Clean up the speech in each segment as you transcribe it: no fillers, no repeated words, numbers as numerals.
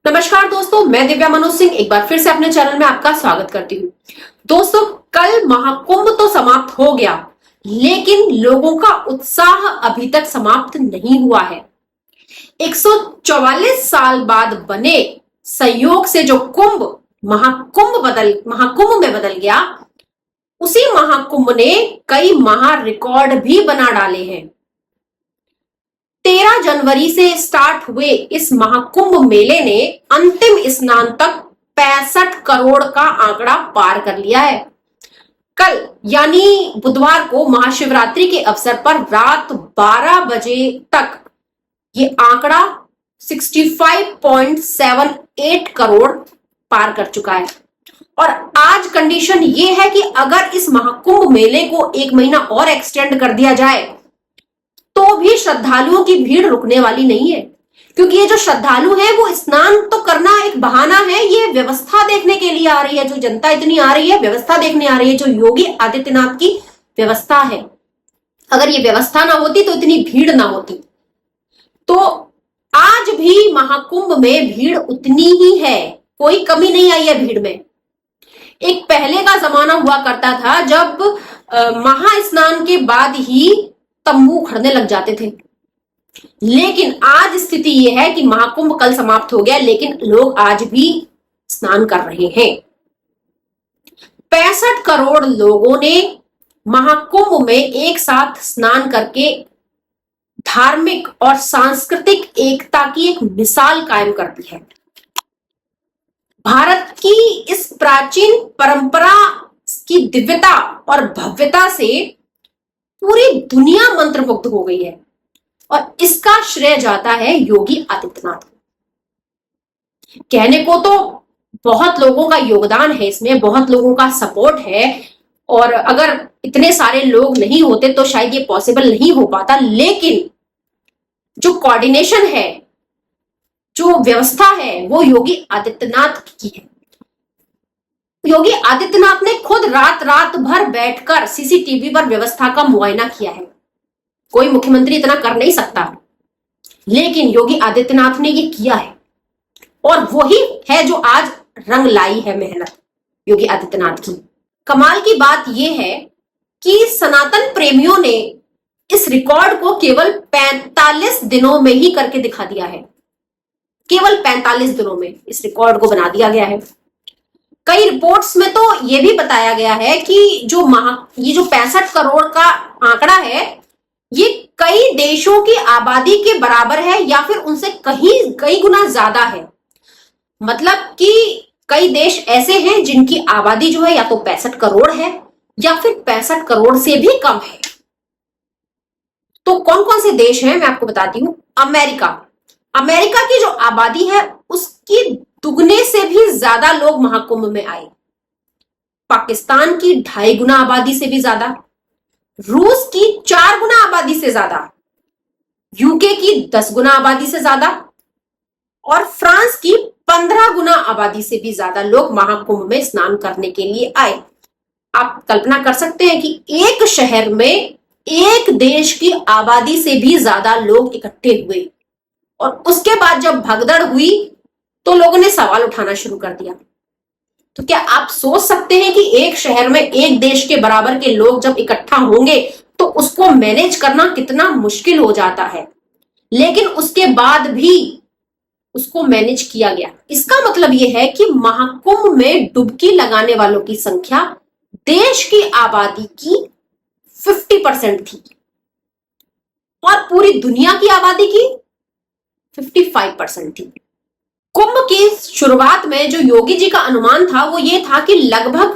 नमस्कार दोस्तों, मैं दिव्या मनोज सिंह एक बार फिर से अपने चैनल में आपका स्वागत करती हूँ। दोस्तों, कल महाकुंभ तो समाप्त हो गया, लेकिन लोगों का उत्साह अभी तक समाप्त नहीं हुआ है। 144 साल बाद बने संयोग से जो कुंभ महाकुंभ में बदल गया, उसी महाकुंभ ने कई महा रिकॉर्ड भी बना डाले हैं। 13 जनवरी से स्टार्ट हुए इस महाकुंभ मेले ने अंतिम स्नान तक 65 करोड़ का आंकड़ा पार कर लिया है। कल यानी बुधवार को महाशिवरात्रि के अवसर पर रात 12 बजे तक ये आंकड़ा 65.78 करोड़ पार कर चुका है। और आज कंडीशन ये है कि अगर इस महाकुंभ मेले को 1 महीना और एक्सटेंड कर दिया जाए तो भी श्रद्धालुओं की भीड़ रुकने वाली नहीं है, क्योंकि ये जो श्रद्धालु है वो स्नान तो करना एक बहाना है, ये व्यवस्था देखने के लिए आ रही है। जो जनता इतनी आ रही है, व्यवस्था देखने आ रही है, जो योगी आदित्यनाथ की व्यवस्था है। अगर ये व्यवस्था ना होती तो इतनी भीड़ ना होती। तो आज भी महाकुंभ में भीड़ उतनी ही है, कोई कमी नहीं आई है भीड़ में। एक पहले का जमाना हुआ करता था जब महास्नान के बाद ही तंबू खड़ने लग जाते थे, लेकिन आज स्थिति यह है कि महाकुंभ कल समाप्त हो गया, लेकिन लोग आज भी स्नान कर रहे हैं। 65 करोड़ लोगों ने महाकुंभ में एक साथ स्नान करके धार्मिक और सांस्कृतिक एकता की एक मिसाल कायम कर दी है। भारत की इस प्राचीन परंपरा की दिव्यता और भव्यता से पूरी दुनिया मंत्रमुग्ध हो गई है, और इसका श्रेय जाता है योगी आदित्यनाथ को। कहने को तो बहुत लोगों का योगदान है इसमें, बहुत लोगों का सपोर्ट है, और अगर इतने सारे लोग नहीं होते तो शायद ये पॉसिबल नहीं हो पाता। लेकिन जो कोऑर्डिनेशन है, जो व्यवस्था है, वो योगी आदित्यनाथ की है। योगी आदित्यनाथ ने खुद रात भर बैठकर सीसीटीवी पर व्यवस्था का मुआयना किया है। कोई मुख्यमंत्री इतना कर नहीं सकता, लेकिन योगी आदित्यनाथ ने ये किया है, और वही है जो आज रंग लाई है मेहनत योगी आदित्यनाथ की। कमाल की बात यह है कि सनातन प्रेमियों ने इस रिकॉर्ड को केवल 45 दिनों में ही करके दिखा दिया है। केवल 45 दिनों में इस रिकॉर्ड को बना दिया गया है। कई रिपोर्ट्स में तो यह भी बताया गया है कि ये जो 65 करोड़ का आंकड़ा है, ये कई देशों की आबादी के बराबर है, या फिर उनसे कई गुना ज्यादा है। मतलब कि कई देश ऐसे हैं जिनकी आबादी जो है या तो 65 करोड़ है या फिर 65 करोड़ से भी कम है। तो कौन कौन से देश हैं मैं आपको बताती हूं। अमेरिका की जो आबादी है उसकी दुगने से भी ज्यादा लोग महाकुंभ में आए। पाकिस्तान की 2.5 गुना आबादी से भी ज्यादा, रूस की 4 गुना आबादी से ज्यादा, यूके की 10 गुना आबादी से ज्यादा, और फ्रांस की 15 गुना आबादी से भी ज्यादा लोग महाकुंभ में स्नान करने के लिए आए। आप कल्पना कर सकते हैं कि एक शहर में एक देश की आबादी से भी ज्यादा लोग इकट्ठे हुए, और उसके बाद जब भगदड़ हुई तो लोगों ने सवाल उठाना शुरू कर दिया। तो क्या आप सोच सकते हैं कि एक शहर में एक देश के बराबर के लोग जब इकट्ठा होंगे तो उसको मैनेज करना कितना मुश्किल हो जाता है, लेकिन उसके बाद भी उसको मैनेज किया गया। इसका मतलब यह है कि महाकुंभ में डुबकी लगाने वालों की संख्या देश की आबादी की 50% थी, और पूरी दुनिया की आबादी की 55% थी। कुंभ की शुरुआत में जो योगी जी का अनुमान था वो ये था कि लगभग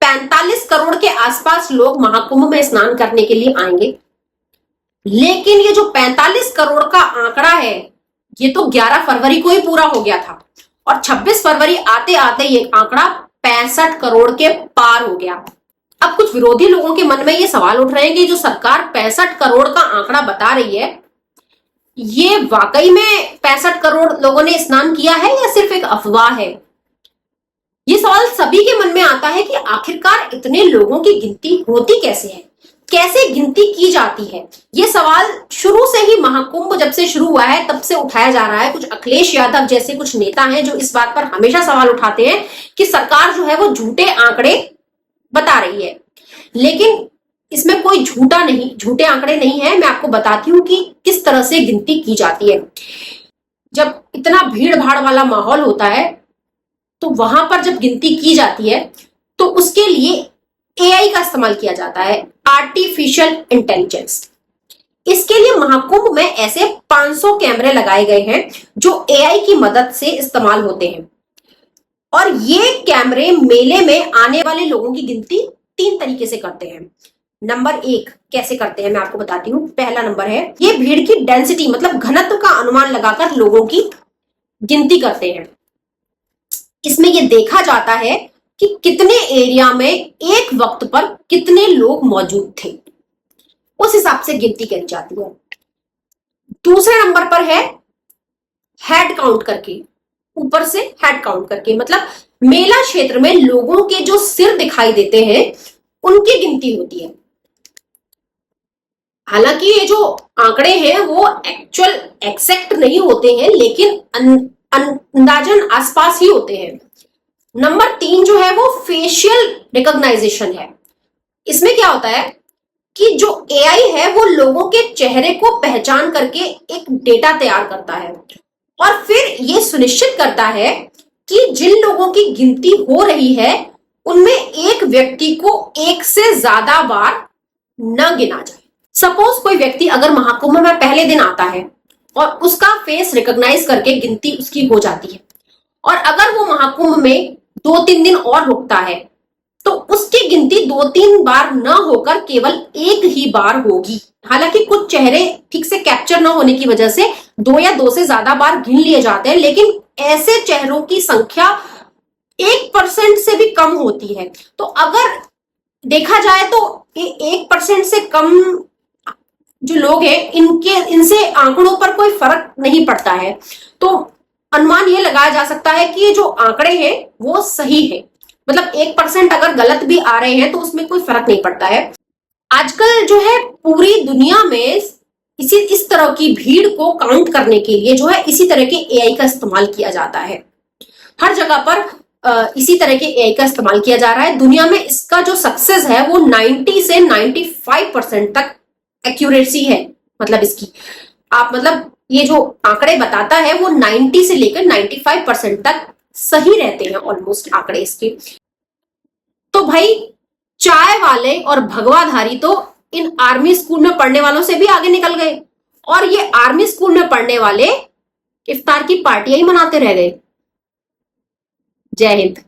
45 करोड़ के आसपास लोग महाकुंभ में स्नान करने के लिए आएंगे, लेकिन ये जो 45 करोड़ का आंकड़ा है ये तो 11 फरवरी को ही पूरा हो गया था, और 26 फरवरी आते आते ये आंकड़ा 65 करोड़ के पार हो गया। अब कुछ विरोधी लोगों के मन में ये सवाल उठ रहे हैं कि जो सरकार 65 करोड़ का आंकड़ा बता रही है, ये वाकई में 65 करोड़ लोगों ने स्नान किया है या सिर्फ एक अफवाह है। ये सवाल सभी के मन में आता है कि आखिरकार इतने लोगों की गिनती होती कैसे है, कैसे गिनती की जाती है? ये सवाल शुरू से ही महाकुंभ जब से शुरू हुआ है तब से उठाया जा रहा है। कुछ अखिलेश यादव जैसे कुछ नेता हैं जो इस बात पर हमेशा सवाल उठाते हैं कि सरकार जो है वो झूठे आंकड़े बता रही है, लेकिन इसमें कोई झूठे आंकड़े नहीं है। मैं आपको बताती हूँ कि किस तरह से गिनती की जाती है। जब इतना भीड़ भाड़ वाला माहौल होता है तो वहां पर जब गिनती की जाती है तो उसके लिए एआई का इस्तेमाल किया जाता है, आर्टिफिशियल इंटेलिजेंस। इसके लिए महाकुंभ में ऐसे 500 कैमरे लगाए गए हैं जो एआई की मदद से इस्तेमाल होते हैं। और ये कैमरे मेले में आने वाले लोगों की गिनती 3 तरीके से करते हैं। नंबर 1 कैसे करते हैं मैं आपको बताती हूँ। पहला नंबर है, ये भीड़ की डेंसिटी मतलब घनत्व का अनुमान लगाकर लोगों की गिनती करते हैं। इसमें यह देखा जाता है कि कितने एरिया में एक वक्त पर कितने लोग मौजूद थे, उस हिसाब से गिनती करी जाती है। दूसरे नंबर पर है हेड काउंट करके, ऊपर से हेड काउंट करके, मतलब मेला क्षेत्र में लोगों के जो सिर दिखाई देते हैं उनकी गिनती होती है। हालांकि ये जो आंकड़े हैं वो एक्चुअल एक्सैक्ट नहीं होते हैं, लेकिन अंदाजन आसपास ही होते हैं। नंबर 3 जो है वो फेशियल रिकॉग्नाइजेशन है। इसमें क्या होता है कि जो एआई है वो लोगों के चेहरे को पहचान करके एक डेटा तैयार करता है और फिर ये सुनिश्चित करता है कि जिन लोगों की गिनती हो रही है उनमें एक व्यक्ति को एक से ज्यादा बार न गिना जाए। सपोज कोई व्यक्ति अगर महाकुंभ में पहले दिन आता है और उसका फेस रिकॉग्नाइज करके गिनती उसकी हो जाती है, और अगर वो महाकुंभ में 2-3 दिन और रुकता है तो उसकी गिनती 2-3 बार न होकर केवल एक ही बार होगी। हालांकि कुछ चेहरे ठीक से कैप्चर न होने की वजह से 2 या 2 से ज्यादा बार गिन लिए जाते हैं, लेकिन ऐसे चेहरों की संख्या 1% से भी कम होती है। तो अगर देखा जाए तो 1% से कम जो लोग हैं इनसे आंकड़ों पर कोई फर्क नहीं पड़ता है। तो अनुमान ये लगाया जा सकता है कि ये जो आंकड़े हैं वो सही है, मतलब 1% अगर गलत भी आ रहे हैं तो उसमें कोई फर्क नहीं पड़ता है। आजकल जो है पूरी दुनिया में इस तरह की भीड़ को काउंट करने के लिए जो है इसी तरह के एआई का इस्तेमाल किया जाता है। हर जगह पर इसी तरह के एआई का इस्तेमाल किया जा रहा है। दुनिया में इसका जो सक्सेस है वो 90 से 95% तक एक्यूरेसी है। मतलब इसकी मतलब ये जो आंकड़े बताता है वो 90 से लेकर 95% तक सही रहते हैं ऑलमोस्ट आंकड़े इसके। तो भाई चाय वाले और भगवाधारी तो इन आर्मी स्कूल में पढ़ने वालों से भी आगे निकल गए, और ये आर्मी स्कूल में पढ़ने वाले इफ्तार की पार्टियां ही मनाते रह गए। जय हिंद।